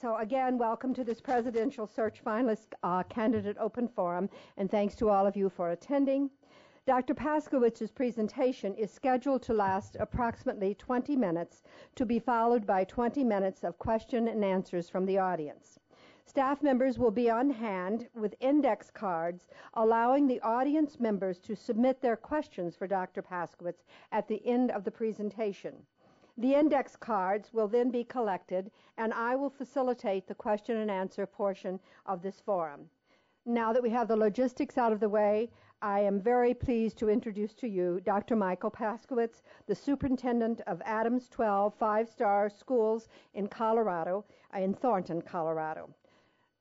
So again, welcome to this Presidential Search Finalist Candidate Open Forum, and thanks to all of you for attending. Dr. Paskewicz's presentation is scheduled to last approximately 20 minutes, to be followed by 20 minutes of question and answers from the audience. Staff members will be on hand with index cards, allowing the audience members to submit their questions for Dr. Paskewicz at the end of the presentation. The index cards will then be collected, and I will facilitate the question and answer portion of this forum. Now that we have the logistics out of the way, I am very pleased to introduce to you Dr. Michael Paskewicz, the superintendent of Adams 12 five-star schools in Colorado, in Thornton, Colorado.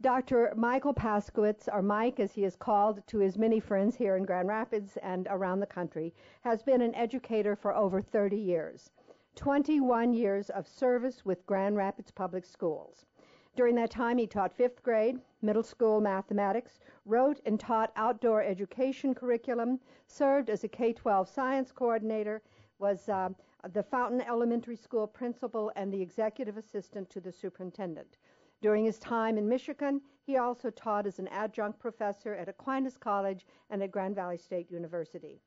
Dr. Michael Paskewicz, or Mike as he is called to his many friends here in Grand Rapids and around the country, has been an educator for over 30 years. 21 years of service with Grand Rapids Public Schools. During that time, he taught 5th grade, middle school mathematics, wrote and taught outdoor education curriculum, served as a K-12 science coordinator, was the Fountain Elementary School principal, and the executive assistant to the superintendent. During his time in Michigan, he also taught as an adjunct professor at Aquinas College and at Grand Valley State University.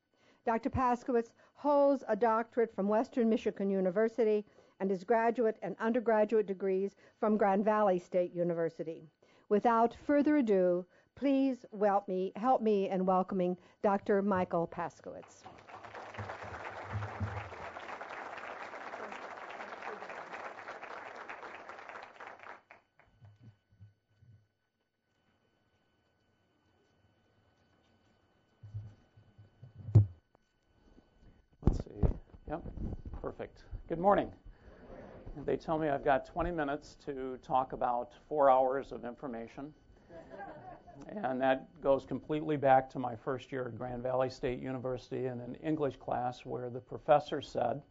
Dr. Paskewicz holds a doctorate from Western Michigan University and his graduate and undergraduate degrees from Grand Valley State University. Without further ado, please help me in welcoming Dr. Michael Paskewicz. Perfect. Good morning. They tell me I've got 20 minutes to talk about 4 hours of information. And that goes completely back to my first year at Grand Valley State University in an English class where the professor said,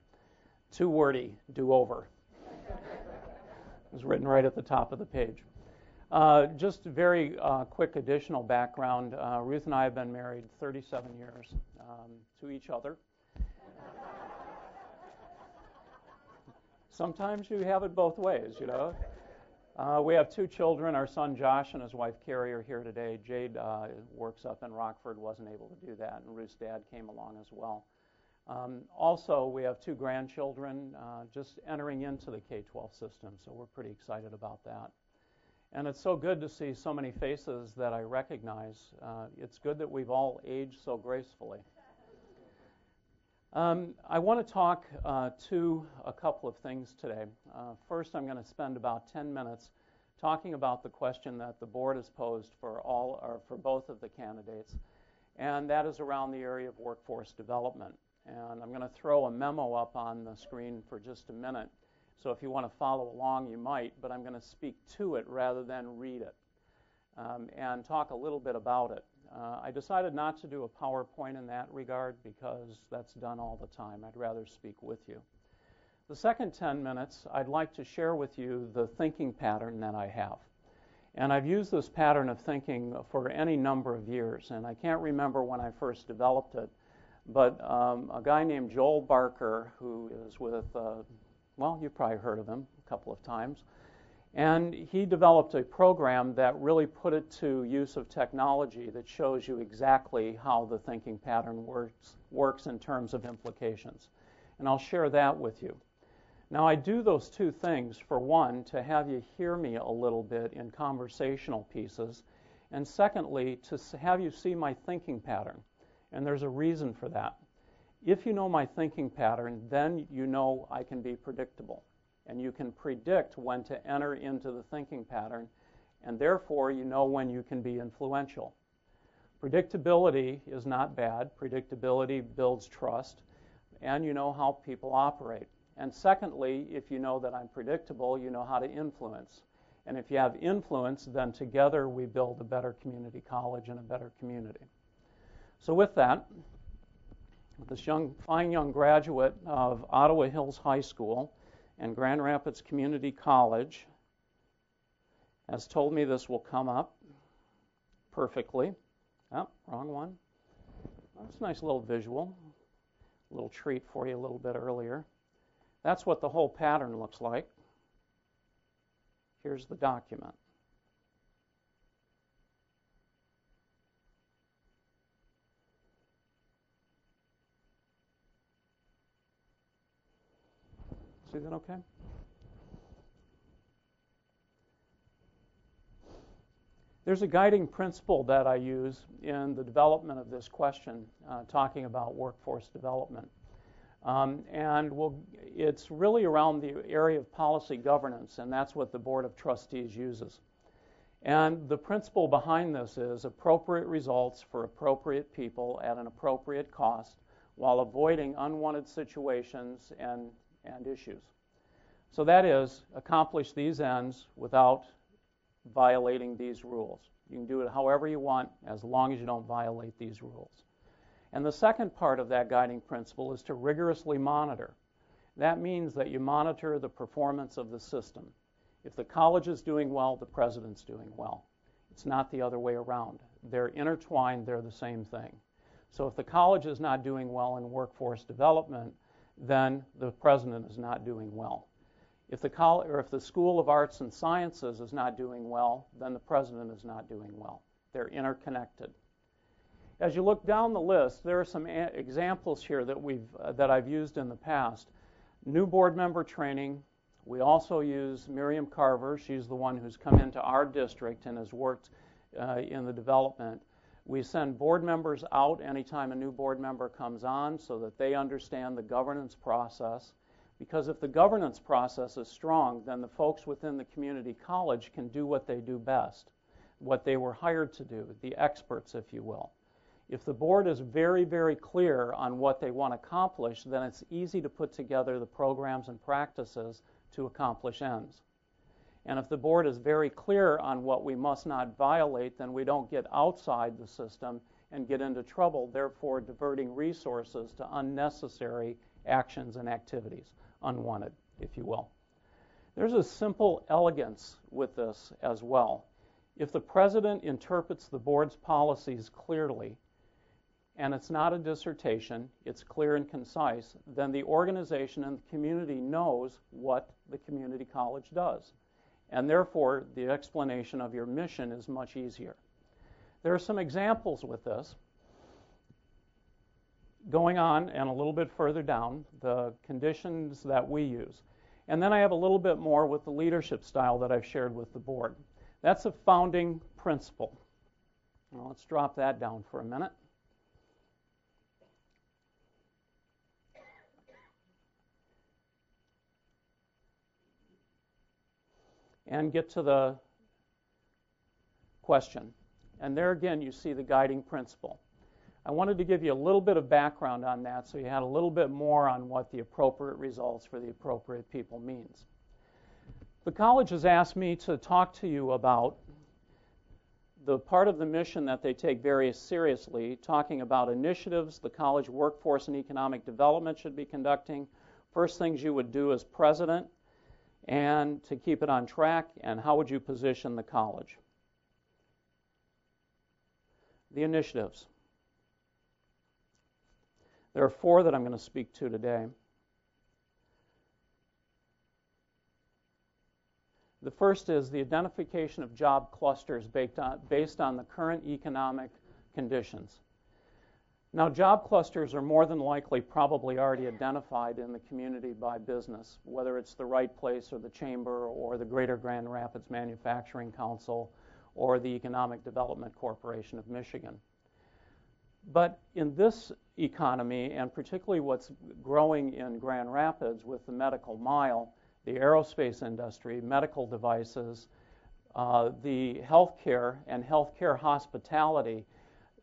"Too wordy, do over." It was written right at the top of the page. Just a very quick additional background. Ruth and I have been married 37 years to each other. Sometimes you have it both ways, you know. We have 2 children. Our son Josh and his wife Carrie are here today. Jade works up in Rockford, wasn't able to do that, and Ruth's dad came along as well. Also, we have 2 grandchildren just entering into the K-12 system, so we're pretty excited about that. And it's so good to see so many faces that I recognize. It's good that we've all aged so gracefully. I want to talk to a couple of things today. First, I'm going to spend about 10 minutes talking about the question that the board has posed for both of the candidates, and that is around the area of workforce development. And I'm going to throw a memo up on the screen for just a minute. So if you want to follow along, you might, but I'm going to speak to it rather than read it and talk a little bit about it. I decided not to do a PowerPoint in that regard because that's done all the time. I'd rather speak with you. The second 10 minutes, I'd like to share with you the thinking pattern that I have. And I've used this pattern of thinking for any number of years, and I can't remember when I first developed it, but a guy named Joel Barker, who is with, well, you've probably heard of him a couple of times, and he developed a program that really put it to use of technology that shows you exactly how the thinking pattern works in terms of implications. And I'll share that with you. Now, I do those 2 things. For one, to have you hear me a little bit in conversational pieces, and secondly, to have you see my thinking pattern. And there's a reason for that. If you know my thinking pattern, then you know I can be predictable. And you can predict when to enter into the thinking pattern, and therefore you know when you can be influential. Predictability is not bad. Predictability builds trust, and you know how people operate. And secondly, if you know that I'm predictable, you know how to influence. And if you have influence, then together we build a better community college and a better community. So with that, this fine young graduate of Ottawa Hills High School and Grand Rapids Community College has told me this will come up perfectly. Oh, wrong one. That's a nice little visual, a little treat for you a little bit earlier. That's what the whole pattern looks like. Here's the document. See that okay? There's a guiding principle that I use in the development of this question, talking about workforce development. It's really around the area of policy governance, and that's what the Board of Trustees uses. And the principle behind this is appropriate results for appropriate people at an appropriate cost while avoiding unwanted situations and issues. So that is, accomplish these ends without violating these rules. You can do it however you want as long as you don't violate these rules. And the second part of that guiding principle is to rigorously monitor. That means that you monitor the performance of the system. If the college is doing well, the president's doing well. It's not the other way around. They're intertwined, they're the same thing. So if the college is not doing well in workforce development, then the president is not doing well. If the School of Arts and Sciences is not doing well, then the president is not doing well. They're interconnected. As you look down the list, there are some examples here that I've used in the past. New board member training. We also use Miriam Carver. She's the one who's come into our district and has worked in the development. We send board members out anytime a new board member comes on so that they understand the governance process. Because if the governance process is strong, then the folks within the community college can do what they do best, what they were hired to do, the experts, if you will. If the board is very, very clear on what they want to accomplish, then it's easy to put together the programs and practices to accomplish ends. And if the board is very clear on what we must not violate, then we don't get outside the system and get into trouble, therefore diverting resources to unnecessary actions and activities, unwanted, if you will. There's a simple elegance with this as well. If the president interprets the board's policies clearly, and it's not a dissertation, it's clear and concise, then the organization and the community knows what the community college does. And therefore, the explanation of your mission is much easier. There are some examples with this. Going on and a little bit further down, the conditions that we use. And then I have a little bit more with the leadership style that I've shared with the board. That's a founding principle. Now let's drop that down for a minute. And get to the question. And there again, you see the guiding principle. I wanted to give you a little bit of background on that so you had a little bit more on what the appropriate results for the appropriate people means. The college has asked me to talk to you about the part of the mission that they take very seriously, talking about initiatives the college workforce and economic development should be conducting, first things you would do as president, and to keep it on track, and how would you position the college. The initiatives. There are 4 that I'm going to speak to today. The first is the identification of job clusters based on the current economic conditions. Now, job clusters are more than likely probably already identified in the community by business, whether it's the Right Place or the Chamber or the Greater Grand Rapids Manufacturing Council or the Economic Development Corporation of Michigan. But in this economy, and particularly what's growing in Grand Rapids with the medical mile, the aerospace industry, medical devices, the healthcare and healthcare hospitality,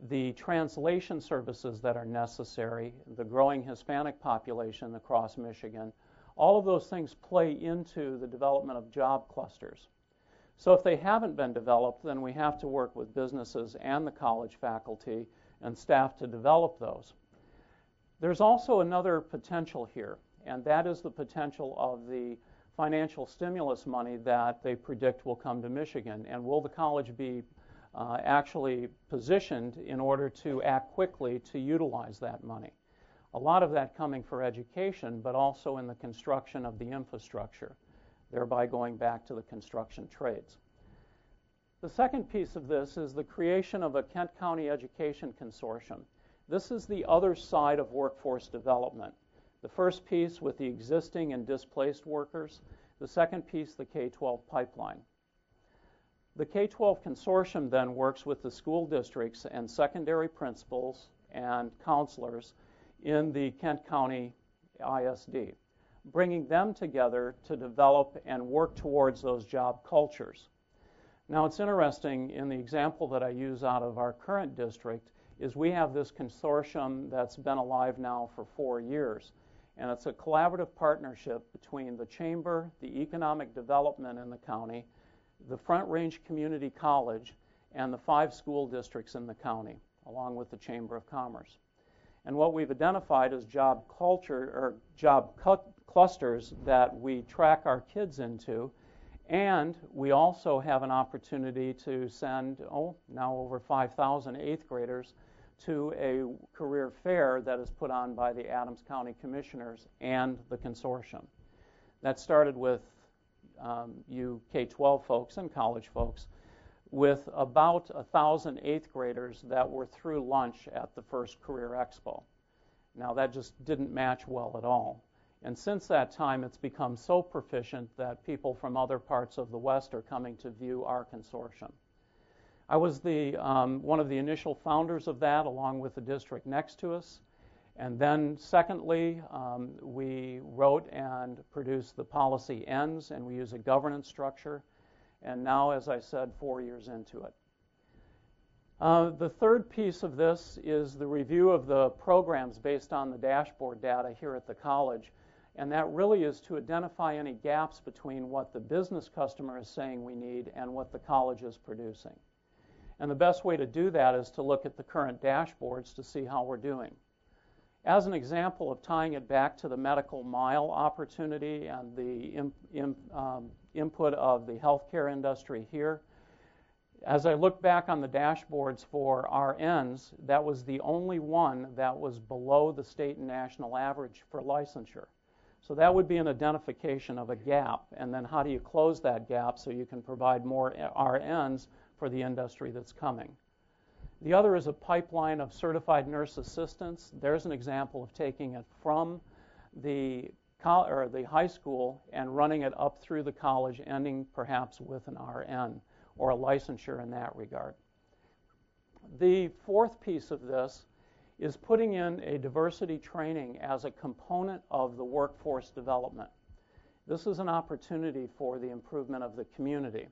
the translation services that are necessary, the growing Hispanic population across Michigan, all of those things play into the development of job clusters. So if they haven't been developed, then we have to work with businesses and the college faculty and staff to develop those. There's also another potential here, and that is the potential of the financial stimulus money that they predict will come to Michigan. And will the college be actually positioned in order to act quickly to utilize that money? A lot of that coming for education, but also in the construction of the infrastructure thereby going back to the construction trades. The second piece of this is the creation of a Kent County Education Consortium. This is the other side of workforce development. The first piece with the existing and displaced workers, the second piece, the K-12 pipeline. The K-12 consortium then works with the school districts and secondary principals and counselors in the Kent County ISD, bringing them together to develop and work towards those job cultures. Now, it's interesting, in the example that I use out of our current district, is we have this consortium that's been alive now for 4 years. And it's a collaborative partnership between the Chamber, the Economic Development in the county, the Front Range Community College, and the 5 school districts in the county, along with the Chamber of Commerce. And what we've identified is job culture, or job clusters that we track our kids into. And we also have an opportunity to send, now over 5,000 8th graders to a career fair that is put on by the Adams County Commissioners and the consortium. That started with you K-12 folks and college folks, with about 1,000 8th graders that were through lunch at the first Career Expo. Now, that just didn't match well at all. And since that time, it's become so proficient that people from other parts of the West are coming to view our consortium. I was one of the initial founders of that, along with the district next to us. And then secondly, we wrote and produced the policy ends, and we use a governance structure. And now, as I said, 4 years into it. The third piece of this is the review of the programs based on the dashboard data here at the college. And that really is to identify any gaps between what the business customer is saying we need and what the college is producing. And the best way to do that is to look at the current dashboards to see how we're doing. As an example of tying it back to the medical mile opportunity and the input of the healthcare industry here, as I look back on the dashboards for RNs, that was the only one that was below the state and national average for licensure. So that would be an identification of a gap, and then how do you close that gap so you can provide more RNs for the industry that's coming. The other is a pipeline of certified nurse assistants. There's an example of taking it from the high school and running it up through the college, ending perhaps with an RN or a licensure in that regard. The fourth piece of this is putting in a diversity training as a component of the workforce development. This is an opportunity for the improvement of the community.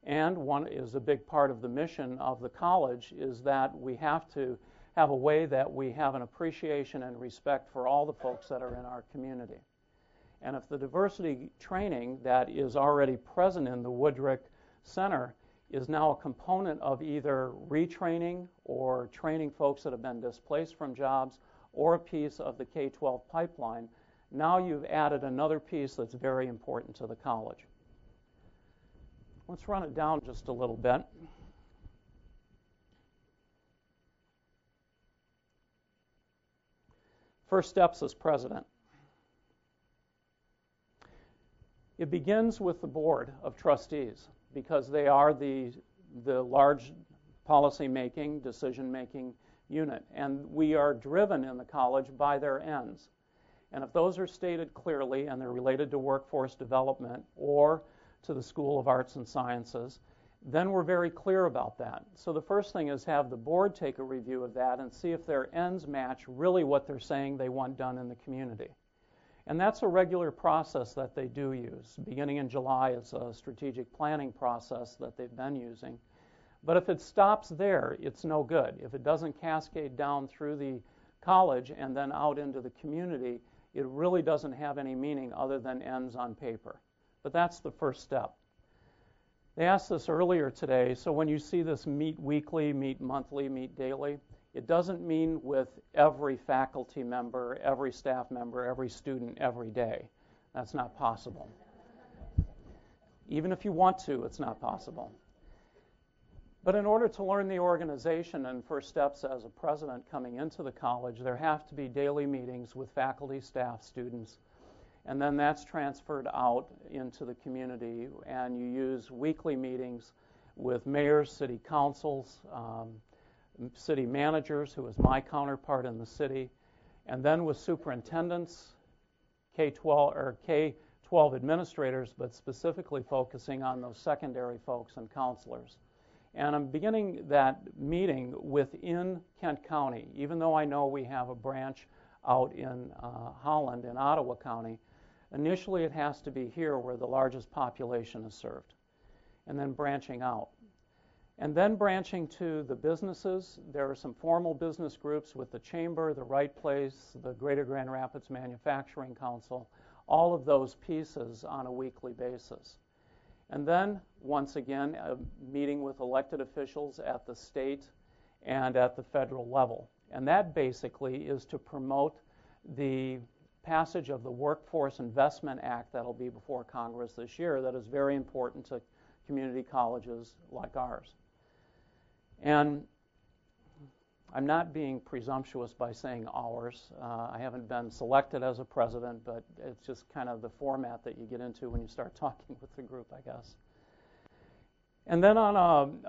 And one is a big part of the mission of the college is that we have to have a way that we have an appreciation and respect for all the folks that are in our community. And if the diversity training that is already present in the Woodrick Center is now a component of either retraining or training folks that have been displaced from jobs or a piece of the K-12 pipeline, now you've added another piece that's very important to the college. Let's run it down just a little bit. First steps as president. It begins with the board of trustees because they are the large policy-making, decision-making unit. And we are driven in the college by their ends. And if those are stated clearly and they're related to workforce development or to the School of Arts and Sciences, then we're very clear about that. So the first thing is have the board take a review of that and see if their ends match really what they're saying they want done in the community. And that's a regular process that they do use. Beginning in July, it's a strategic planning process that they've been using. But if it stops there, it's no good. If it doesn't cascade down through the college and then out into the community, it really doesn't have any meaning other than ends on paper. But that's the first step. They asked this earlier today, so when you see this meet weekly, meet monthly, meet daily, it doesn't mean with every faculty member, every staff member, every student, every day. That's not possible. Even if you want to, it's not possible. But in order to learn the organization and first steps as a president coming into the college, there have to be daily meetings with faculty, staff, students. And then that's transferred out into the community, and you use weekly meetings with mayors, city councils, city managers, who is my counterpart in the city, and then with superintendents, K-12 administrators, but specifically focusing on those secondary folks and counselors. And I'm beginning that meeting within Kent County, even though I know we have a branch out in Holland, in Ottawa County. Initially, it has to be here where the largest population is served, and then branching out. And then branching to the businesses. There are some formal business groups with the Chamber, the Right Place, the Greater Grand Rapids Manufacturing Council, all of those pieces on a weekly basis. And then, once again, a meeting with elected officials at the state and at the federal level. And that basically is to promote the passage of the Workforce Investment Act that'll be before Congress this year that is very important to community colleges like ours. And I'm not being presumptuous by saying ours. I haven't been selected as a president, but it's just kind of the format that you get into when you start talking with the group, I guess. And then on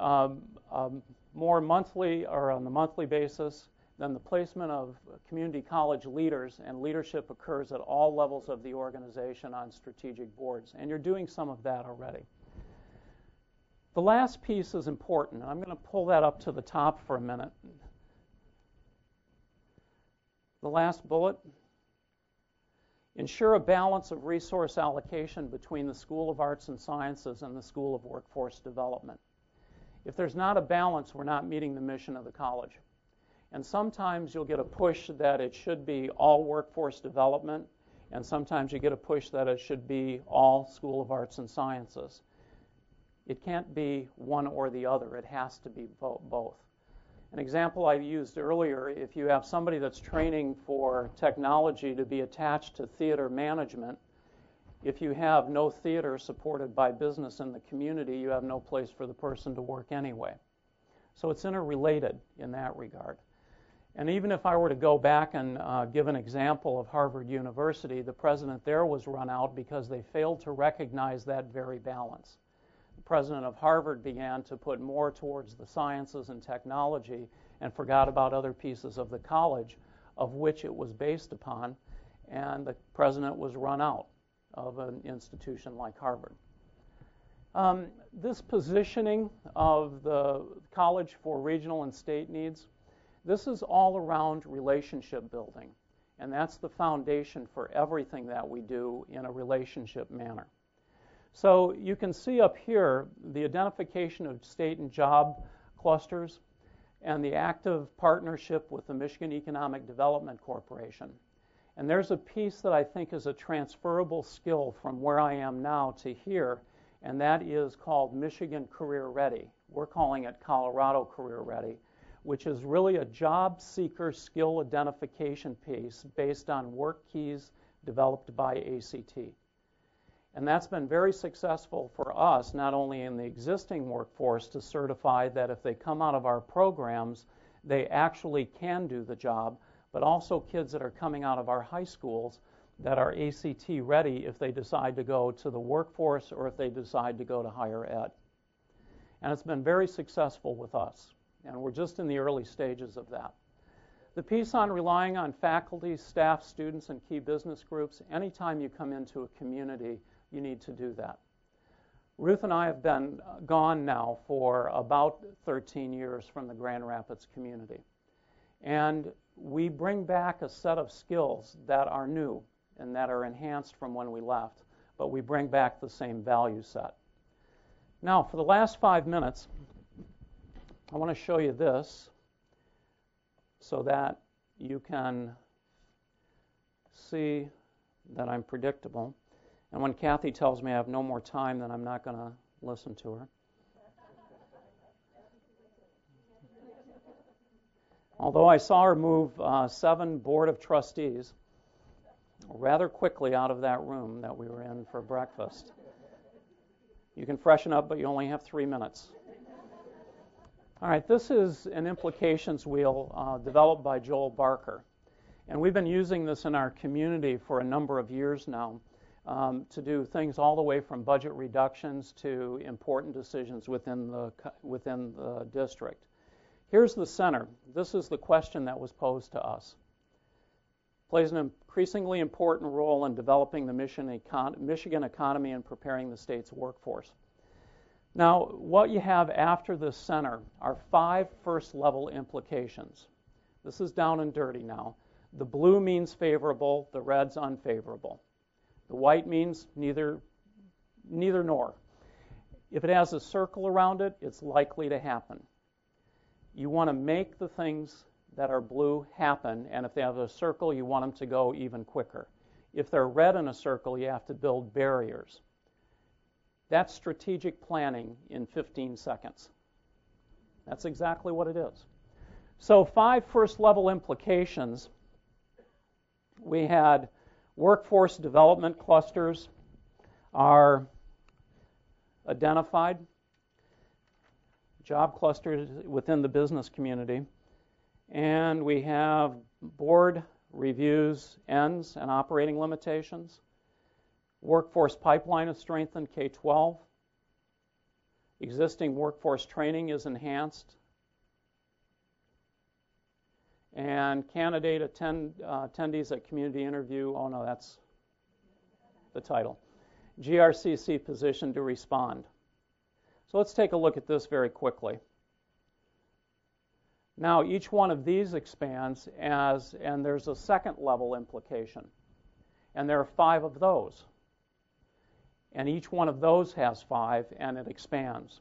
a more monthly, or on the monthly basis, then the placement of community college leaders, and leadership occurs at all levels of the organization on strategic boards. And you're doing some of that already. The last piece is important. I'm going to pull that up to the top for a minute. The last bullet. Ensure a balance of resource allocation between the School of Arts and Sciences and the School of Workforce Development. If there's not a balance, we're not meeting the mission of the college. And sometimes you'll get a push that it should be all workforce development, and sometimes you get a push that it should be all School of Arts and Sciences. It can't be one or the other. It has to be both. An example I used earlier, if you have somebody that's training for technology to be attached to theater management, if you have no theater supported by business in the community, you have no place for the person to work anyway. So it's interrelated in that regard. And even if I were to go back and give an example of Harvard University, the president there was run out because they failed to recognize that very balance. The president of Harvard began to put more towards the sciences and technology and forgot about other pieces of the college of which it was based upon, and the president was run out of an institution like Harvard. This positioning of the college for regional and state needs, this is all around relationship building, and that's the foundation for everything that we do in a relationship manner. So you can see up here the identification of state and job clusters and the active partnership with the Michigan Economic Development Corporation. And there's a piece that I think is a transferable skill from where I am now to here, and that is called Michigan Career Ready. We're calling it Colorado Career Ready, which is really a job seeker skill identification piece based on work keys developed by ACT. And that's been very successful for us, not only in the existing workforce, to certify that if they come out of our programs, they actually can do the job, but also kids that are coming out of our high schools that are ACT ready if they decide to go to the workforce or if they decide to go to higher ed. And it's been very successful with us, and we're just in the early stages of that. The piece on relying on faculty, staff, students, and key business groups, anytime you come into a community, you need to do that. Ruth and I have been gone now for about 13 years from the Grand Rapids community. And we bring back a set of skills that are new and that are enhanced from when we left, but we bring back the same value set. Now, for the last 5 minutes, I want to show you this so that you can see that I'm predictable. And when Kathy tells me I have no more time, then I'm not going to listen to her. Although I saw her move 7 Board of Trustees rather quickly out of that room that we were in for breakfast. You can freshen up, but you only have 3 minutes. All right, this is an implications wheel developed by Joel Barker. And we've been using this in our community for a number of years now. to do things all the way from budget reductions to important decisions within the district. Here's the center. This is the question that was posed to us. Plays an increasingly important role in developing the Michigan economy and preparing the state's workforce. Now, what you have after this center are 5 first-level implications. This is down and dirty now. The blue means favorable, the red's unfavorable. The white means neither nor. If it has a circle around it, it's likely to happen. You want to make the things that are blue happen, and if they have a circle, you want them to go even quicker. If they're red in a circle, you have to build barriers. That's strategic planning in 15 seconds. That's exactly what it is. So 5 first-level implications. We had workforce development clusters are identified, job clusters within the business community, and we have board reviews, ends, and operating limitations. Workforce pipeline is strengthened, K-12. Existing workforce training is enhanced. And candidate attendees at community interview, oh no, that's the title. GRCC position to respond. So let's take a look at this very quickly. Now each one of these expands and there's a second level implication. And there are 5 of those. And each one of those has 5 and it expands.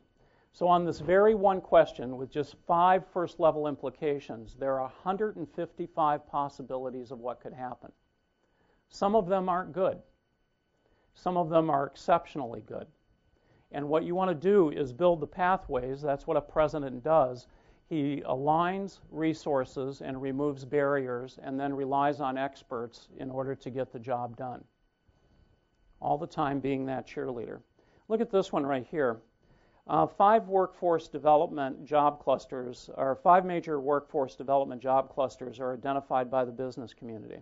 So on this very one question with just 5 first level implications, there are 155 possibilities of what could happen. Some of them aren't good. Some of them are exceptionally good. And what you want to do is build the pathways. That's what a president does. He aligns resources and removes barriers and then relies on experts in order to get the job done. All the time being that cheerleader. Look at this one right here. 5 workforce development job clusters, or 5 major workforce development job clusters are identified by the business community.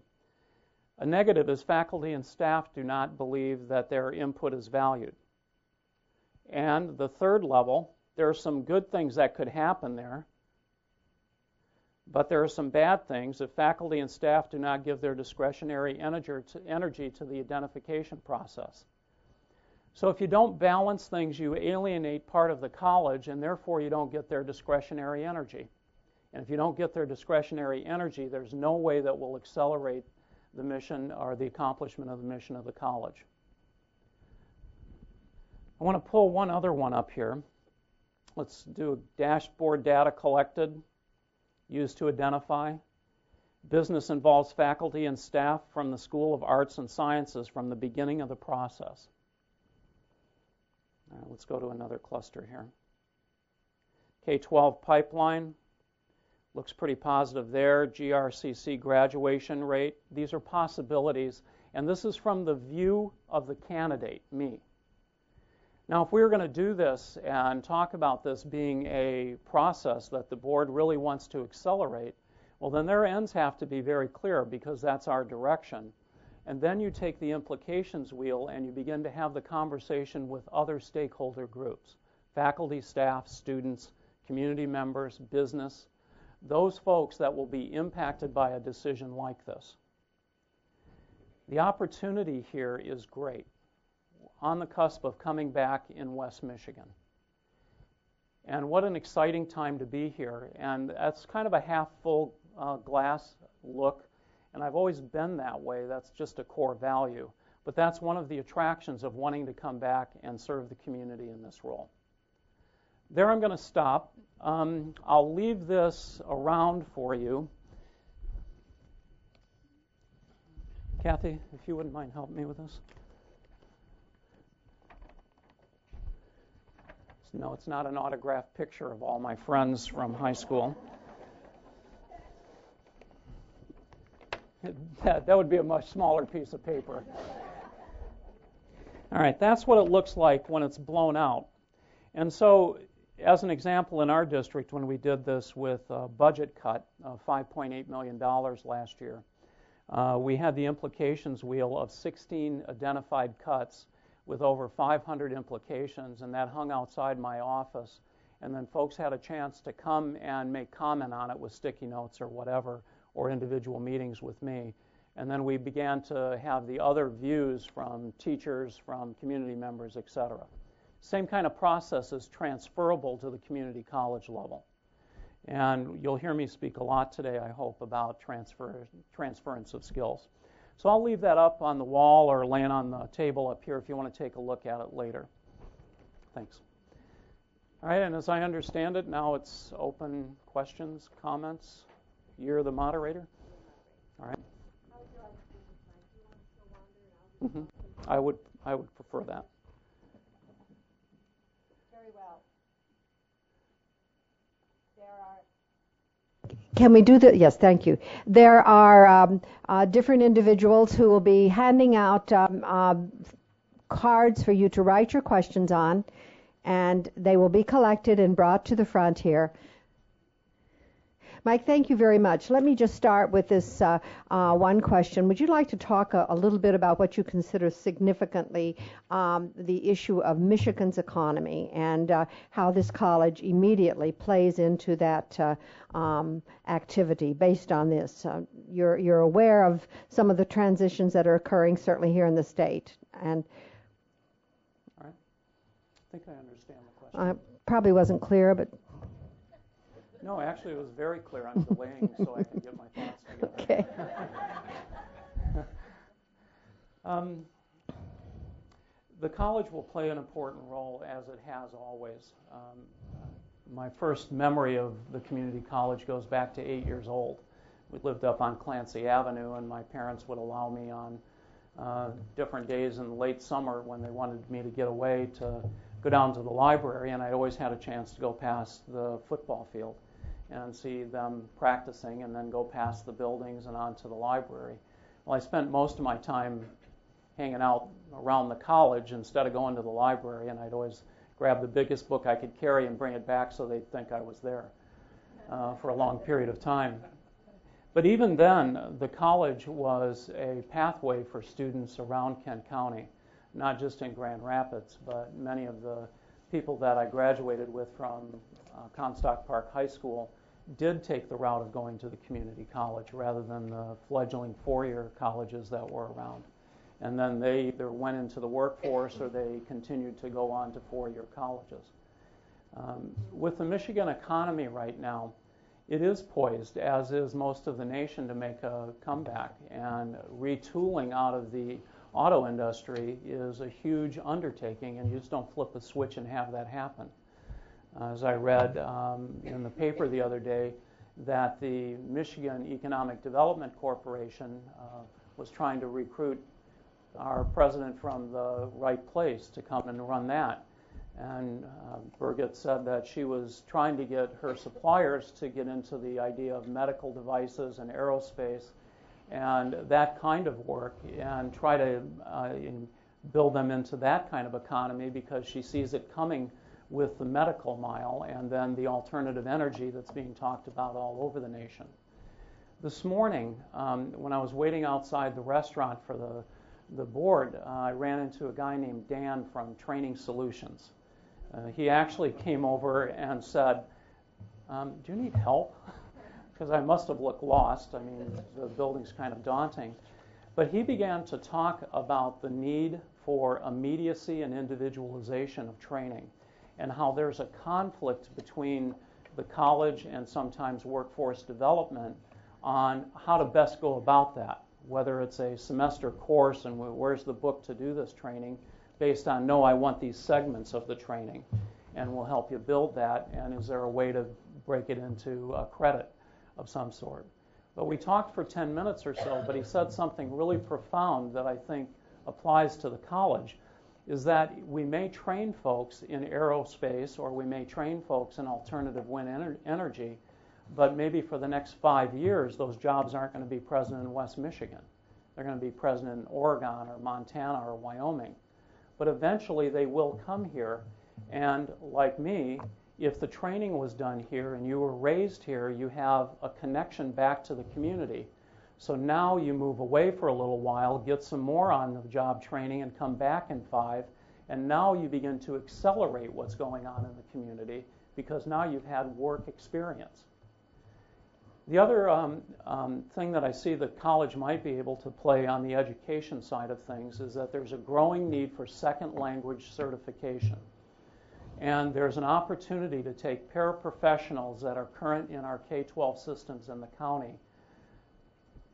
A negative is faculty and staff do not believe that their input is valued. And the third level, there are some good things that could happen there, but there are some bad things if faculty and staff do not give their discretionary energy to the identification process. So if you don't balance things, you alienate part of the college, and therefore you don't get their discretionary energy. And if you don't get their discretionary energy, there's no way that will accelerate the mission or the accomplishment of the mission of the college. I want to pull one other one up here. Let's do dashboard data collected, used to identify. Business involves faculty and staff from the School of Arts and Sciences from the beginning of the process. All right, let's go to another cluster here. K-12 pipeline. Looks pretty positive there. GRCC graduation rate. These are possibilities, and this is from the view of the candidate, me. Now, if we were going to do this and talk about this being a process that the board really wants to accelerate, well, then their ends have to be very clear because that's our direction. And then you take the implications wheel and you begin to have the conversation with other stakeholder groups, faculty, staff, students, community members, business, those folks that will be impacted by a decision like this. The opportunity here is great. On the cusp of coming back in West Michigan. And what an exciting time to be here. And that's kind of a half-full glass look. And I've always been that way. That's just a core value. But that's one of the attractions of wanting to come back and serve the community in this role. There I'm going to stop. I'll leave this around for you. Kathy, if you wouldn't mind helping me with this. No, it's not an autographed picture of all my friends from high school. That would be a much smaller piece of paper. All right, that's what it looks like when it's blown out. And so, as an example, in our district, when we did this with a budget cut of $5.8 million last year, We had the implications wheel of 16 identified cuts with over 500 implications, and that hung outside my office. And then folks had a chance to come and make comment on it with sticky notes or whatever, or individual meetings with me. And then we began to have the other views from teachers, from community members, etc. Same kind of process is transferable to the community college level. And you'll hear me speak a lot today, I hope, about transference of skills. So I'll leave that up on the wall or laying on the table up here if you want to take a look at it later. Thanks. All right, and as I understand it, now it's open questions, comments. You're the moderator? All right. I would prefer that. Very well. Can we do that? Yes, thank you. There are different individuals who will be handing out cards for you to write your questions on, and they will be collected and brought to the front here. Mike, thank you very much. Let me just start with this one question. Would you like to talk a little bit about what you consider significantly the issue of Michigan's economy and how this college immediately plays into that activity based on this? You're aware of some of the transitions that are occurring, certainly here in the state. And all right. I think I understand the question. Probably wasn't clear, but... No, actually, it was very clear. I'm delaying so I can get my thoughts together. Okay. The college will play an important role, as it has always. My first memory of the community college goes back to 8 years old. We lived up on Clancy Avenue, and my parents would allow me on different days in the late summer when they wanted me to get away to go down to the library, and I always had a chance to go past the football field and see them practicing and then go past the buildings and on to the library. Well, I spent most of my time hanging out around the college instead of going to the library, and I'd always grab the biggest book I could carry and bring it back so they'd think I was there for a long period of time. But even then, the college was a pathway for students around Kent County, not just in Grand Rapids, but many of the people that I graduated with from Comstock Park High School did take the route of going to the community college rather than the fledgling four-year colleges that were around. And then they either went into the workforce or they continued to go on to four-year colleges. With the Michigan economy right now, it is poised, as is most of the nation, to make a comeback. And retooling out of the auto industry is a huge undertaking, and you just don't flip a switch and have that happen. As I read in the paper the other day that the Michigan Economic Development Corporation was trying to recruit our president from the right place to come and run that. And Birgit said that she was trying to get her suppliers to get into the idea of medical devices and aerospace and that kind of work and try to build them into that kind of economy because she sees it coming with the medical mile and then the alternative energy that's being talked about all over the nation. This morning, when I was waiting outside the restaurant for the board, I ran into a guy named Dan from Training Solutions. He actually came over and said, do you need help? Because I must have looked lost. I mean, the building's kind of daunting. But he began to talk about the need for immediacy and individualization of training and how there's a conflict between the college and sometimes workforce development on how to best go about that, whether it's a semester course and where's the book to do this training based on, no, I want these segments of the training and we'll help you build that, and is there a way to break it into a credit of some sort. But we talked for 10 minutes or so, but he said something really profound that I think applies to the college, is that we may train folks in aerospace or we may train folks in alternative wind energy, but maybe for the next 5 years, those jobs aren't going to be present in West Michigan. They're going to be present in Oregon or Montana or Wyoming. But eventually they will come here, and like me, if the training was done here and you were raised here, you have a connection back to the community. So now you move away for a little while, get some more on-the-job training, and come back in 5, and now you begin to accelerate what's going on in the community because now you've had work experience. The other thing that I see that college might be able to play on the education side of things is that there's a growing need for second language certification. And there's an opportunity to take paraprofessionals that are current in our K-12 systems in the county,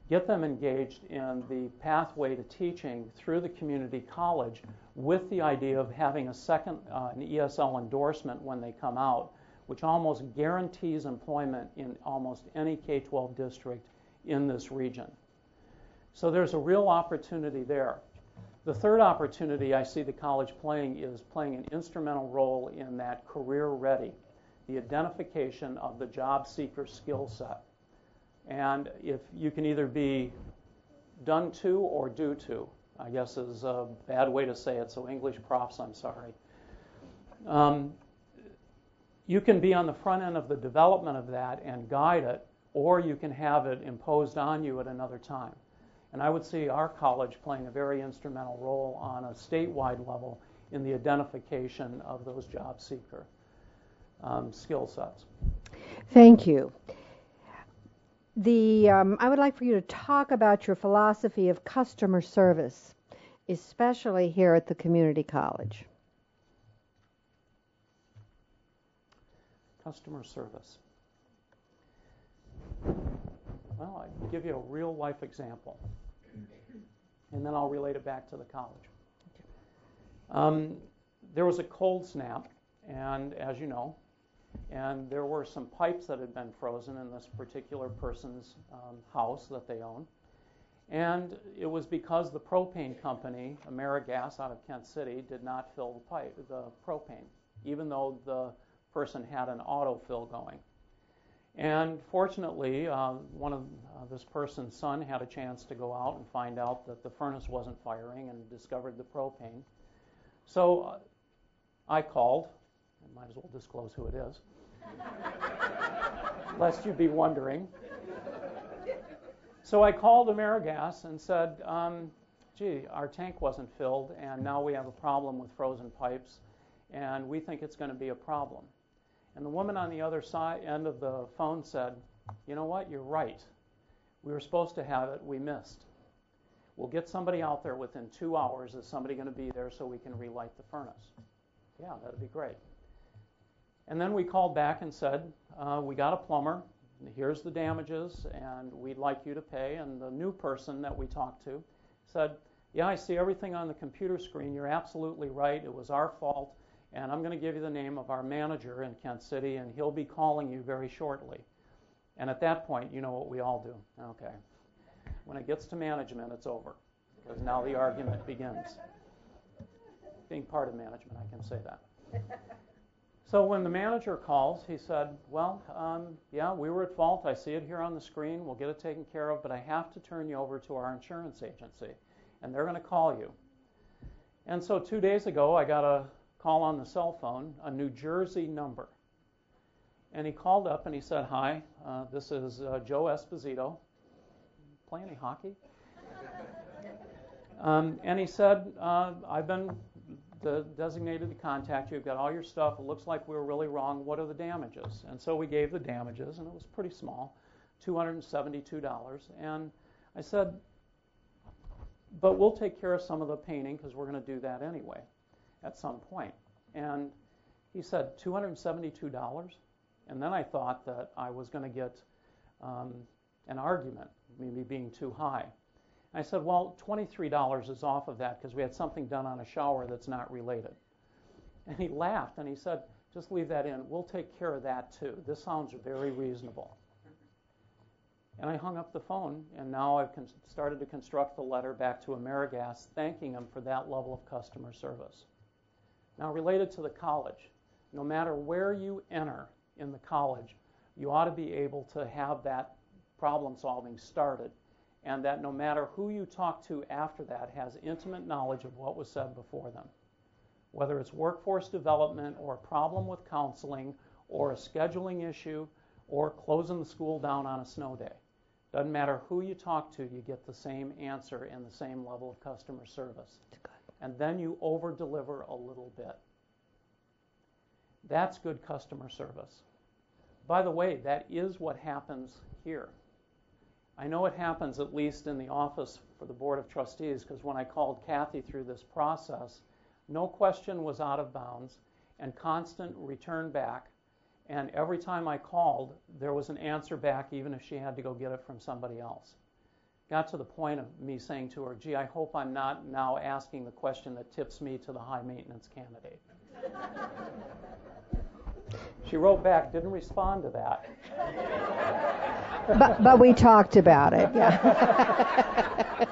get them engaged in the pathway to teaching through the community college with the idea of having a second an ESL endorsement when they come out, which almost guarantees employment in almost any K-12 district in this region. So there's a real opportunity there. The third opportunity I see the college playing is playing an instrumental role in that career ready, the identification of the job seeker skill set. And if you can either be done to or due to, I guess is a bad way to say it, so English profs, I'm sorry. You can be on the front end of the development of that and guide it, or you can have it imposed on you at another time. And I would see our college playing a very instrumental role on a statewide level in the identification of those job seeker skill sets. Thank you. I would like for you to talk about your philosophy of customer service, especially here at the community college. Customer service. Well, I'll give you a real life example, and then I'll relate it back to the college. There was a cold snap, and as you know, and there were some pipes that had been frozen in this particular person's house that they own. And it was because the propane company, AmeriGas out of Kent City, did not fill the propane, even though the person had an autofill going. And fortunately, one of this person's son had a chance to go out and find out that the furnace wasn't firing and discovered the propane. So I called. I might as well disclose who it is, lest you be wondering. So I called AmeriGas and said, gee, our tank wasn't filled, and now we have a problem with frozen pipes, and we think it's going to be a problem. And the woman on the other end of the phone said, you know what, you're right. We were supposed to have it, we missed. We'll get somebody out there within 2 hours. Is somebody going to be there so we can relight the furnace? Yeah, that'd be great. And then we called back and said, we got a plumber, here's the damages, and we'd like you to pay. And the new person that we talked to said, yeah, I see everything on the computer screen. You're absolutely right. It was our fault. And I'm going to give you the name of our manager in Kent City, and he'll be calling you very shortly. And at that point, you know what we all do. Okay. When it gets to management, it's over, because now the argument begins. Being part of management, I can say that. So when the manager calls, he said, well, yeah, we were at fault. I see it here on the screen. We'll get it taken care of, but I have to turn you over to our insurance agency, and they're going to call you. And so 2 days ago, I got a call on the cell phone, a New Jersey number. And he called up and he said, hi, this is Joe Esposito. Play any hockey? And he said, I've been designated to contact you. You've got all your stuff. It looks like we were really wrong. What are the damages? And so we gave the damages, and it was pretty small, $272. And I said, but we'll take care of some of the painting because we're going to do that anyway at some point. And he said, $272? And then I thought that I was going to get an argument, maybe being too high. I said, well, $23 is off of that because we had something done on a shower that's not related. And he laughed and he said, just leave that in. We'll take care of that too. This sounds very reasonable. And I hung up the phone, and now I've started to construct the letter back to AmeriGas thanking them for that level of customer service. Now, related to the college, no matter where you enter in the college, you ought to be able to have that problem solving started, and that no matter who you talk to after that has intimate knowledge of what was said before them. Whether it's workforce development or a problem with counseling or a scheduling issue or closing the school down on a snow day. Doesn't matter who you talk to, you get the same answer and the same level of customer service. And then you over-deliver a little bit. That's good customer service. By the way, that is what happens here. I know it happens at least in the office for the Board of Trustees, because when I called Kathy through this process, no question was out of bounds and constant return back. And every time I called, there was an answer back, even if she had to go get it from somebody else. Got to the point of me saying to her, gee, I hope I'm not now asking the question that tips me to the high maintenance candidate. She wrote back, didn't respond to that. But we talked about it. Yeah.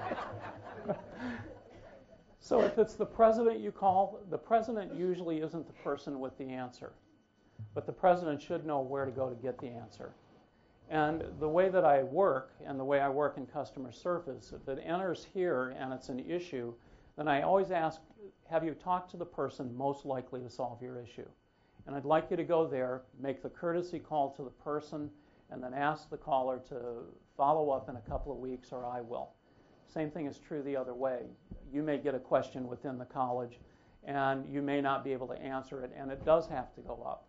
So if it's the president you call, the president usually isn't the person with the answer. But the president should know where to go to get the answer. And the way that I work, and the way I work in customer service, if it enters here and it's an issue, then I always ask, have you talked to the person most likely to solve your issue? And I'd like you to go there, make the courtesy call to the person, and then ask the caller to follow up in a couple of weeks, or I will. Same thing is true the other way. You may get a question within the college, and you may not be able to answer it, and it does have to go up.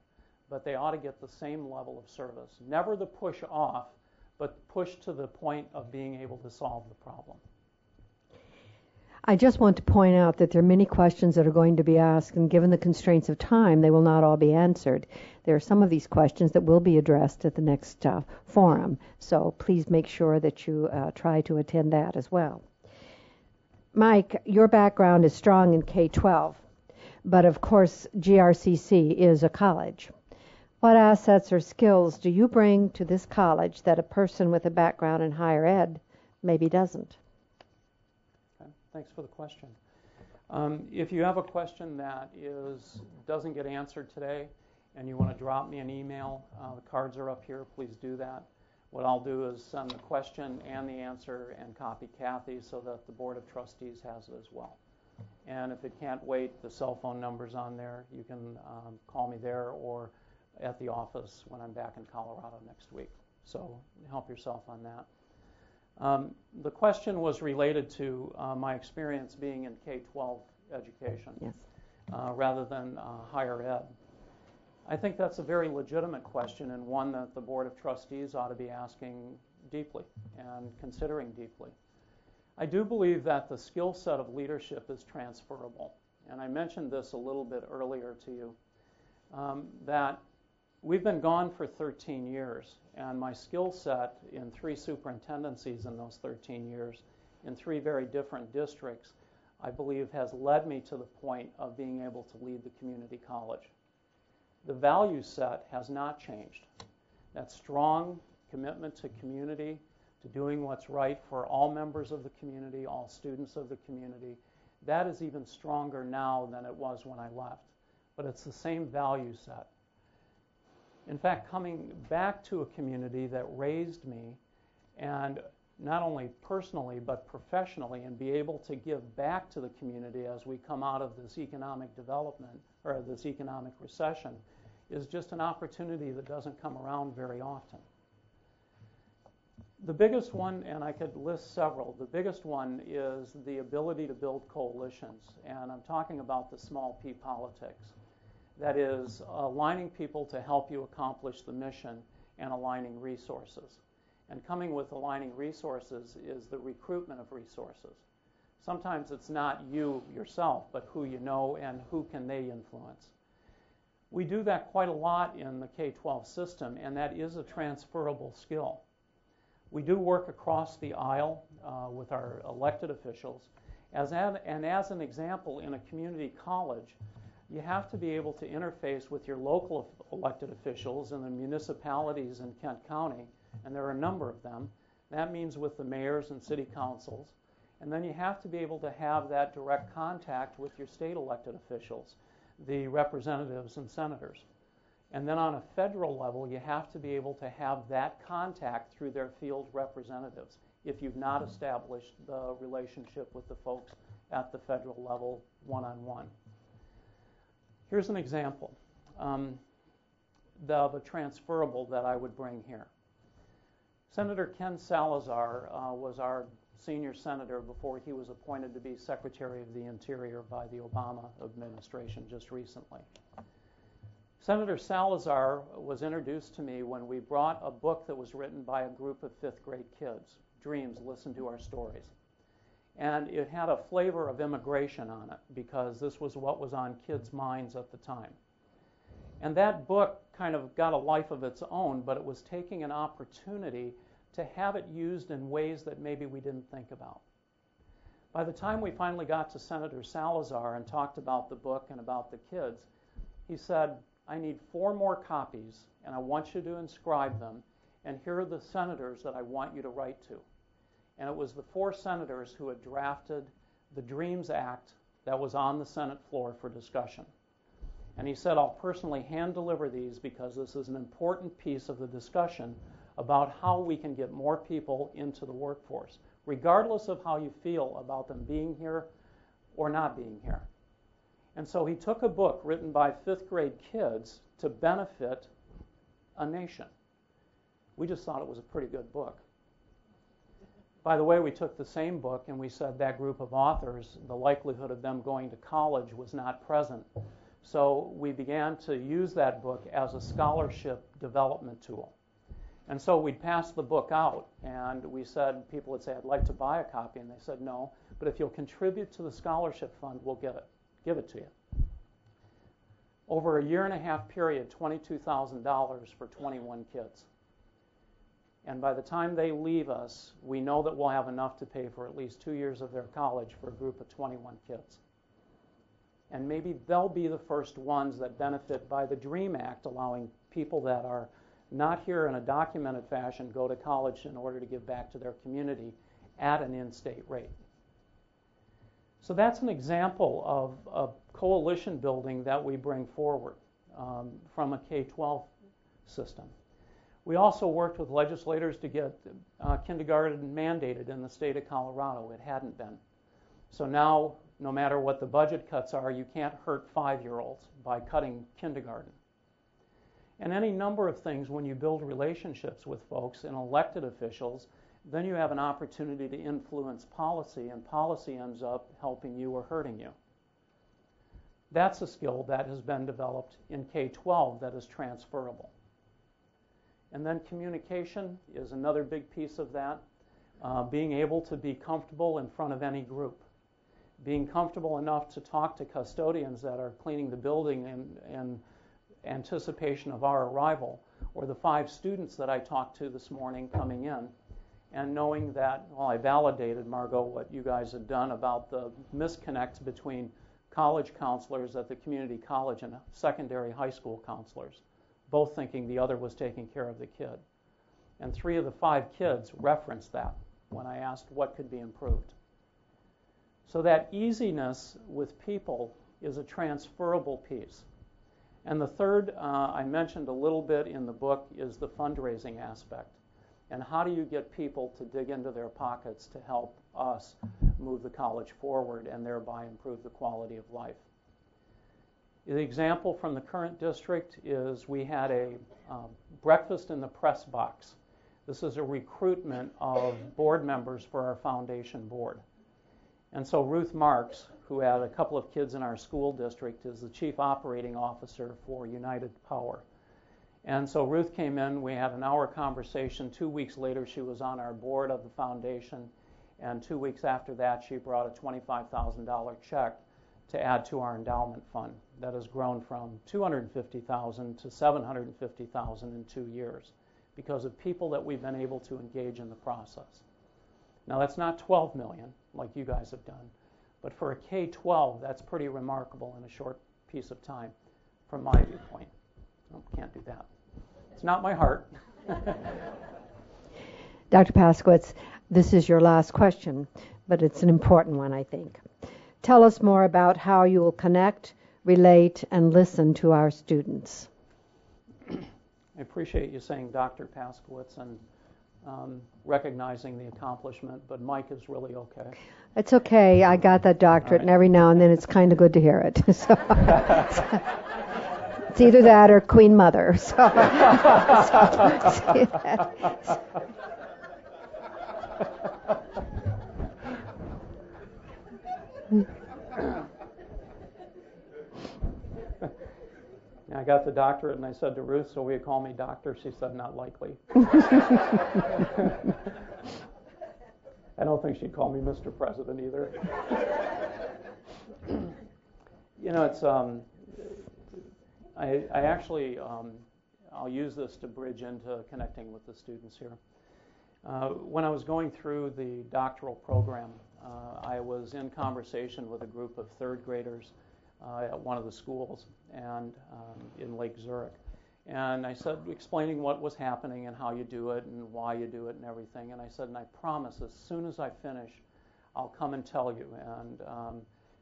But they ought to get the same level of service. Never the push off, but push to the point of being able to solve the problem. I just want to point out that there are many questions that are going to be asked, and given the constraints of time, they will not all be answered. There are some of these questions that will be addressed at the next forum, so please make sure that you try to attend that as well. Mike, your background is strong in K-12, but of course GRCC is a college. What assets or skills do you bring to this college that a person with a background in higher ed maybe doesn't? Okay, thanks for the question. If you have a question that doesn't get answered today and you want to drop me an email, the cards are up here. Please do that. What I'll do is send the question and the answer and copy Kathy so that the Board of Trustees has it as well. And if it can't wait, the cell phone number's on there. You can call me there or at the office when I'm back in Colorado next week. So help yourself on that. The question was related to my experience being in K-12 education. Yes. Rather than higher ed. I think that's a very legitimate question, and one that the Board of Trustees ought to be asking deeply and considering deeply. I do believe that the skill set of leadership is transferable, and I mentioned this a little bit earlier to you, that we've been gone for 13 years, and my skill set in 3 superintendencies in those 13 years, in 3 very different districts, I believe has led me to the point of being able to lead the community college. The value set has not changed. That strong commitment to community, to doing what's right for all members of the community, all students of the community, that is even stronger now than it was when I left. But it's the same value set. In fact, coming back to a community that raised me, and not only personally but professionally, and be able to give back to the community as we come out of this economic development or this economic recession, is just an opportunity that doesn't come around very often. The biggest one, and I could list several, the biggest one is the ability to build coalitions, and I'm talking about the small p politics. That is, aligning people to help you accomplish the mission and aligning resources. And coming with aligning resources is the recruitment of resources. Sometimes it's not you yourself, but who you know and who can they influence. We do that quite a lot in the K-12 system, and that is a transferable skill. We do work across the aisle with our elected officials. As an example, in a community college, you have to be able to interface with your local elected officials in the municipalities in Kent County, and there are a number of them. That means with the mayors and city councils. And then you have to be able to have that direct contact with your state elected officials, the representatives and senators. And then on a federal level, you have to be able to have that contact through their field representatives if you've not established the relationship with the folks at the federal level one-on-one. Here's an example of a transferable that I would bring here. Senator Ken Salazar was our senior senator before he was appointed to be Secretary of the Interior by the Obama administration just recently. Senator Salazar was introduced to me when we brought a book that was written by a group of fifth grade kids, Dreams, Listen to Our Stories. And it had a flavor of immigration on it because this was what was on kids' minds at the time. And that book kind of got a life of its own, but it was taking an opportunity to have it used in ways that maybe we didn't think about. By the time we finally got to Senator Salazar and talked about the book and about the kids, he said, I need 4 more copies, and I want you to inscribe them, and here are the senators that I want you to write to. And it was the 4 senators who had drafted the DREAMS Act that was on the Senate floor for discussion. And he said, I'll personally hand deliver these because this is an important piece of the discussion about how we can get more people into the workforce, regardless of how you feel about them being here or not being here. And so he took a book written by 5th grade kids to benefit a nation. We just thought it was a pretty good book. By the way, we took the same book and we said that group of authors, the likelihood of them going to college was not present. So we began to use that book as a scholarship development tool. And so we'd pass the book out, and we said, people would say, I'd like to buy a copy, and they said, no, but if you'll contribute to the scholarship fund, we'll give it to you. Over a 1.5-year period, $22,000 for 21 kids. And by the time they leave us, we know that we'll have enough to pay for at least 2 years of their college for a group of 21 kids. And maybe they'll be the first ones that benefit by the DREAM Act, allowing people that are not here in a documented fashion go to college in order to give back to their community at an in-state rate. So that's an example of a coalition building that we bring forward from a K-12 system. We also worked with legislators to get kindergarten mandated in the state of Colorado. It hadn't been. So now, no matter what the budget cuts are, you can't hurt 5-year-olds by cutting kindergarten. And any number of things when you build relationships with folks and elected officials, then you have an opportunity to influence policy, and policy ends up helping you or hurting you. That's a skill that has been developed in K-12 that is transferable. And then communication is another big piece of that. Being able to be comfortable in front of any group. Being comfortable enough to talk to custodians that are cleaning the building in anticipation of our arrival, or the 5 students that I talked to this morning coming in, and knowing that, well, I validated, Margot, what you guys had done about the misconnect between college counselors at the community college and secondary high school counselors, both thinking the other was taking care of the kid. And 3 of the 5 kids referenced that when I asked what could be improved. So that easiness with people is a transferable piece. And the third, I mentioned a little bit in the book, is the fundraising aspect. And how do you get people to dig into their pockets to help us move the college forward and thereby improve the quality of life? The example from the current district is we had a breakfast in the press box. This is a recruitment of board members for our foundation board. And so Ruth Marks, who had a couple of kids in our school district, is the chief operating officer for United Power. And so Ruth came in, we had an hour conversation. 2 weeks later, she was on our board of the foundation. And 2 weeks after that, she brought a $25,000 check to add to our endowment fund. That has grown from $250,000 to $750,000 in 2 years because of people that we've been able to engage in the process. Now, that's not $12 million like you guys have done, but for a K-12, that's pretty remarkable in a short piece of time from my viewpoint. Oh, can't do that. It's not my heart. Dr. Paskewicz, this is your last question, but it's an important one, I think. Tell us more about how you will connect, relate, and listen to our students. I appreciate you saying Dr. Paskewicz and recognizing the accomplishment, but Mike is really okay. It's okay. I got that doctorate, right. And every now and then it's kind of good to hear it. So, it's either that or Queen Mother. I got the doctorate, and I said to Ruth, so will you call me doctor? She said, not likely. I don't think she'd call me Mr. President either. It's I actually I'll use this to bridge into connecting with the students here. When I was going through the doctoral program, I was in conversation with a group of third graders at one of the schools and in Lake Zurich. And I said, explaining what was happening and how you do it and why you do it and everything. And I said, and I promise as soon as I finish, I'll come and tell you. And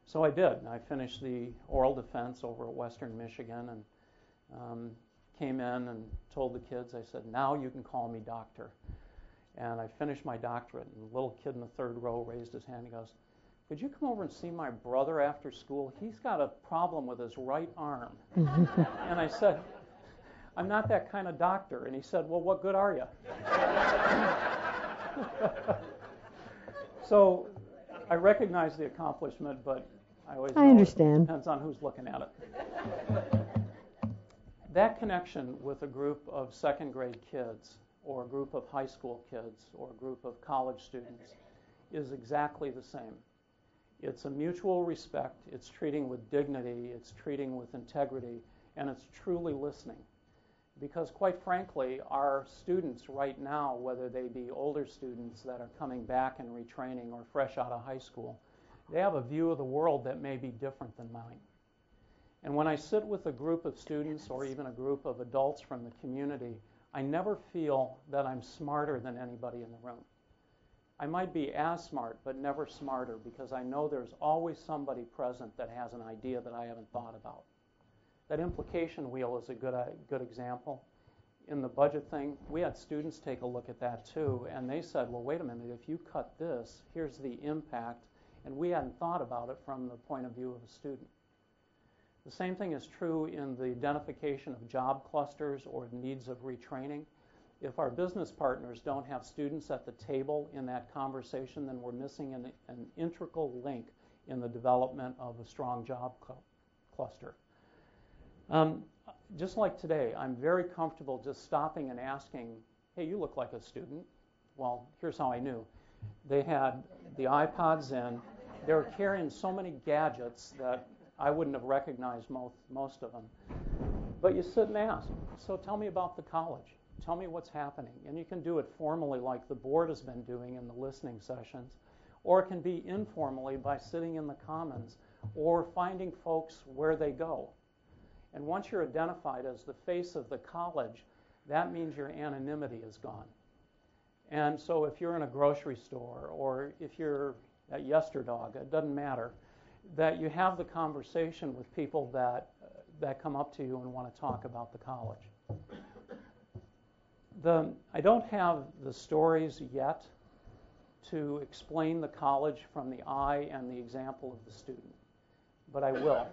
so I did. I finished the oral defense over at Western Michigan and came in and told the kids, I said, now you can call me doctor. And I finished my doctorate. And the little kid in the third row raised his hand and goes, could you come over and see my brother after school? He's got a problem with his right arm. And I said, I'm not that kind of doctor. And he said, well, what good are you? So I recognize the accomplishment, but I always know understand. It depends on who's looking at it. That connection with a group of second grade kids or a group of high school kids or a group of college students is exactly the same. It's a mutual respect, it's treating with dignity, it's treating with integrity, and it's truly listening. Because quite frankly, our students right now, whether they be older students that are coming back and retraining or fresh out of high school, they have a view of the world that may be different than mine. And when I sit with a group of students or even a group of adults from the community, I never feel that I'm smarter than anybody in the room. I might be as smart, but never smarter, because I know there's always somebody present that has an idea that I haven't thought about. That implication wheel is a good example. In the budget thing, we had students take a look at that too, and they said, well, wait a minute, if you cut this, here's the impact, and we hadn't thought about it from the point of view of a student. The same thing is true in the identification of job clusters or needs of retraining. If our business partners don't have students at the table in that conversation, then we're missing an integral link in the development of a strong job cluster. Just like today, I'm very comfortable just stopping and asking, hey, you look like a student. Well, here's how I knew. They had the iPods in. They were carrying so many gadgets that I wouldn't have recognized most of them. But you sit and ask, so tell me about the college. Tell me what's happening. And you can do it formally like the board has been doing in the listening sessions, or it can be informally by sitting in the commons or finding folks where they go. And once you're identified as the face of the college, that means your anonymity is gone. And so if you're in a grocery store or if you're at Yesterdog, it doesn't matter, that you have the conversation with people that come up to you and want to talk about the college. I don't have the stories yet to explain the college from the eye and the example of the student, but I will.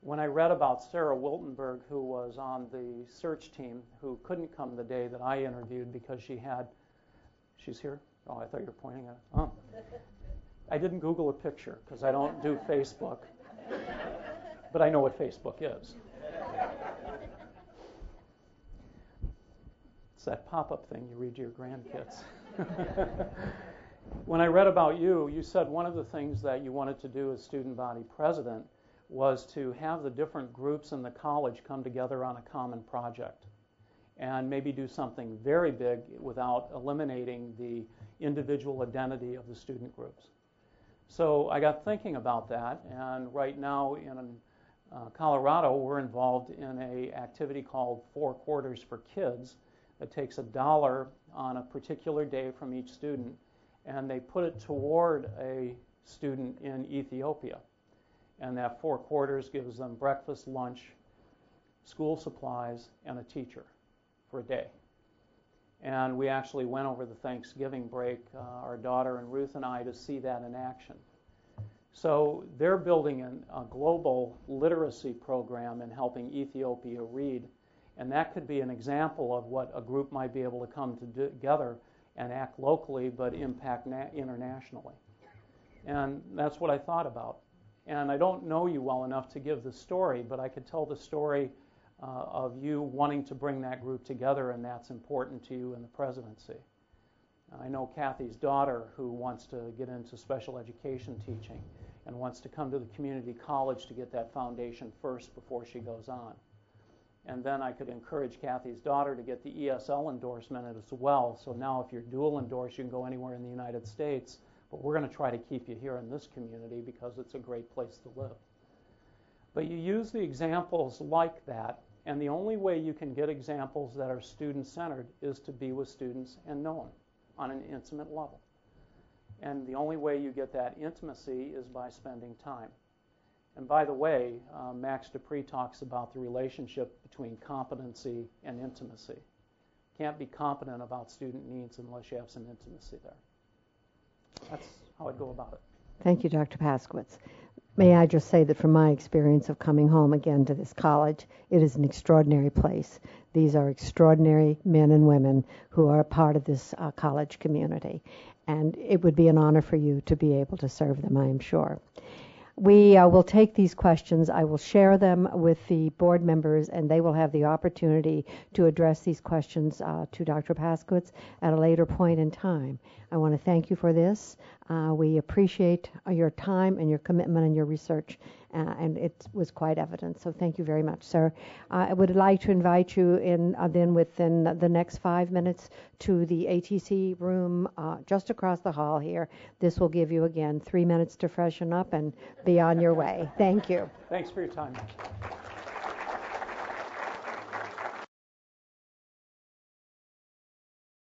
When I read about Sarah Wiltenberg, who was on the search team, who couldn't come the day that I interviewed because she's here? Oh, I thought you were pointing at it. Oh. I didn't Google a picture because I don't do Facebook, but I know what Facebook is. It's that pop-up thing you read to your grandkids. When I read about you, you said one of the things that you wanted to do as student body president was to have the different groups in the college come together on a common project and maybe do something very big without eliminating the individual identity of the student groups. So I got thinking about that, and right now in Colorado, we're involved in an activity called 4 Quarters for Kids that takes $1 on a particular day from each student, and they put it toward a student in Ethiopia. And that 4 quarters gives them breakfast, lunch, school supplies, and a teacher for a day. And we actually went over the Thanksgiving break, our daughter and Ruth and I, to see that in action. So they're building a global literacy program in helping Ethiopia read. And that could be an example of what a group might be able to come together and act locally but impact internationally. And that's what I thought about. And I don't know you well enough to give the story, but I could tell the story of you wanting to bring that group together, and that's important to you in the presidency. I know Kathy's daughter, who wants to get into special education teaching and wants to come to the community college to get that foundation first before she goes on. And then I could encourage Kathy's daughter to get the ESL endorsement as well. So now if you're dual endorsed, you can go anywhere in the United States. But we're going to try to keep you here in this community because it's a great place to live. But you use the examples like that, and the only way you can get examples that are student-centered is to be with students and know them on an intimate level. And the only way you get that intimacy is by spending time. And by the way, Max Dupree talks about the relationship between competency and intimacy. Can't be competent about student needs unless you have some intimacy there. That's how I'd go about it. Thank you, Dr. Paskewicz. May I just say that from my experience of coming home again to this college, it is an extraordinary place. These are extraordinary men and women who are a part of this college community. And it would be an honor for you to be able to serve them, I am sure. We will take these questions. I will share them with the board members, and they will have the opportunity to address these questions to Dr. Paskewicz at a later point in time. I want to thank you for this. We appreciate your time and your commitment and your research, and it was quite evident. So thank you very much, sir. I would like to invite you in within the next 5 minutes to the ATC room just across the hall here. This will give you, again, 3 minutes to freshen up and be on your way. Thank you. Thanks for your time.